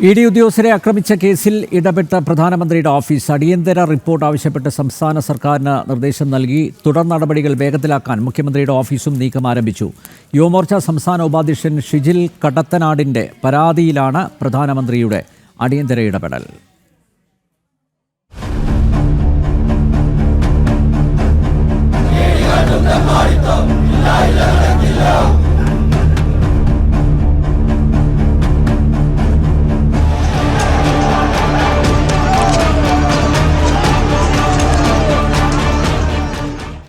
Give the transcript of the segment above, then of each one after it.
ED ഉദ്യോഗസ്ഥരെ ആക്രമിച്ച കേസിൽ ഇടപെട്ട പ്രധാനമന്ത്രിയുടെ ഓഫീസ് അടിയന്തര റിപ്പോർട്ട് ആവശ്യപ്പെട്ട് സംസ്ഥാന സർക്കാരിന് നിർദ്ദേശം നൽകി. തുടർ നടപടികൾ വേഗത്തിലാക്കാൻ മുഖ്യമന്ത്രിയുടെ ഓഫീസും നീക്കം ആരംഭിച്ചു. യുവമോർച്ച സംസ്ഥാന ഉപാധ്യക്ഷൻ ഷിജിൽ കടത്തനാടിന്റെ പരാതിയിലാണ് പ്രധാനമന്ത്രിയുടെ അടിയന്തര ഇടപെടൽ.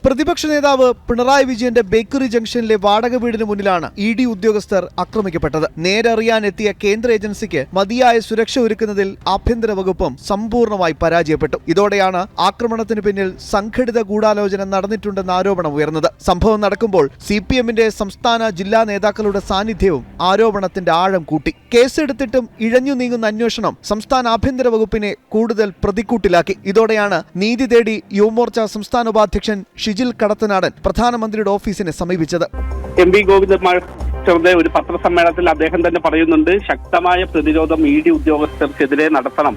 പ്രതിപക്ഷ നേതാവ് പിണറായി വിജയന്റെ ബേക്കറി ജംഗ്ഷനിലെ വാടക വീടിന് മുന്നിലാണ് ഇഡി ഉദ്യോഗസ്ഥർ ആക്രമിക്കപ്പെട്ടത്. നേരറിയാൻ എത്തിയ കേന്ദ്ര ഏജൻസിക്ക് മതിയായ സുരക്ഷ ഒരുക്കുന്നതിൽ ആഭ്യന്തര വകുപ്പും സമ്പൂർണ്ണമായി പരാജയപ്പെട്ടു. ഇതോടെയാണ് ആക്രമണത്തിന് പിന്നിൽ സംഘടിത ഗൂഢാലോചന നടന്നിട്ടുണ്ടെന്ന ആരോപണം ഉയർന്നത്. സംഭവം നടക്കുമ്പോൾ CPMന്റെ സംസ്ഥാന ജില്ലാ നേതാക്കളുടെ സാന്നിധ്യവും ആരോപണത്തിന്റെ ആഴം കൂട്ടി. കേസെടുത്തിട്ടും ഇഴഞ്ഞു നീങ്ങുന്ന അന്വേഷണം സംസ്ഥാന ആഭ്യന്തര വകുപ്പിനെ കൂടുതൽ പ്രതിക്കൂട്ടിലാക്കി. ഇതോടെയാണ് നീതി തേടി യുവമോർച്ച സംസ്ഥാന ഉപാധ്യക്ഷൻ ഷിജിൽ കടത്തനാടൻ പ്രധാനമന്ത്രിയുടെ ഓഫീസിനെ സമീപിച്ചത്. MP ഗോവിന്ദൻ മാസ്റ്ററുടെ ഒരു പത്രസമ്മേളനത്തിൽ അദ്ദേഹം തന്നെ പറയുന്നുണ്ട്, ശക്തമായ പ്രതിരോധം ഇഡി ഉദ്യോഗസ്ഥർക്കെതിരെ നടത്തണം.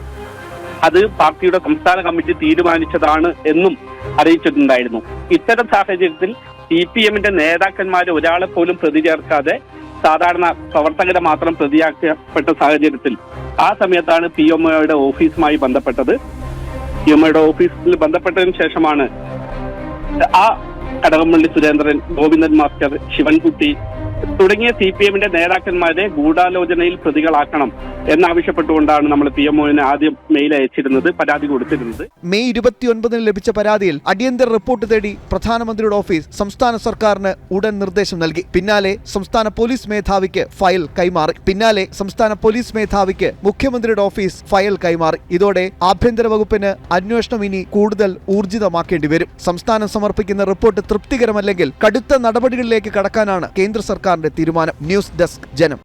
അത് പാർട്ടിയുടെ സംസ്ഥാന കമ്മിറ്റി തീരുമാനിച്ചതാണ് എന്നും അറിയിച്ചിട്ടുണ്ടായിരുന്നു. ഇത്തരം സാഹചര്യത്തിൽ CPMന്റെ നേതാക്കന്മാരെ ഒരാളെ പോലും പ്രതി ചേർക്കാതെ സാധാരണ പ്രവർത്തകരെ മാത്രം പ്രതിയാക്കപ്പെട്ട സാഹചര്യത്തിൽ ആ സമയത്താണ് PMOയുടെ ഓഫീസുമായി ബന്ധപ്പെട്ടത്. PMOയുടെ ഓഫീസിൽ ബന്ധപ്പെട്ടതിന് ശേഷമാണ് ആ കടകംപള്ളി സുരേന്ദ്രൻ, ഗോവിന്ദൻ മാസ്റ്റർ, ശിവൻകുട്ടി തുടങ്ങിയ CPMന്റെ നേതാക്കന്മാരെ ഗൂഢാലോചനയിൽ പ്രതികളാക്കണം എന്നാവശ്യപ്പെട്ടുകൊണ്ടാണ് നമ്മൾ PMOന് ആദ്യം മെയിൽ അയച്ചിരുന്നത്, പരാതി കൊടുത്തിരുന്നത്. മെയ് 29 ലഭിച്ച പരാതിയിൽ അടിയന്തര റിപ്പോർട്ട് തേടി പ്രധാനമന്ത്രിയുടെ ഓഫീസ് സംസ്ഥാന സർക്കാരിന് ഉടൻ നിർദ്ദേശം നൽകി. പിന്നാലെ സംസ്ഥാന പോലീസ് മേധാവിക്ക് ഫയൽ കൈമാറി. മുഖ്യമന്ത്രിയുടെ ഓഫീസ് ഫയൽ കൈമാറി. ഇതോടെ ആഭ്യന്തര വകുപ്പിന് അന്വേഷണം ഇനി കൂടുതൽ ഊർജിതമാക്കേണ്ടി വരും. സംസ്ഥാനം സമർപ്പിക്കുന്ന റിപ്പോർട്ട് തൃപ്തികരമല്ലെങ്കിൽ കടുത്ത നടപടികളിലേക്ക് കടക്കാനാണ് കേന്ദ്ര സർക്കാരിന്റെ തീരുമാനം. ന്യൂസ് ഡെസ്ക് ജനം.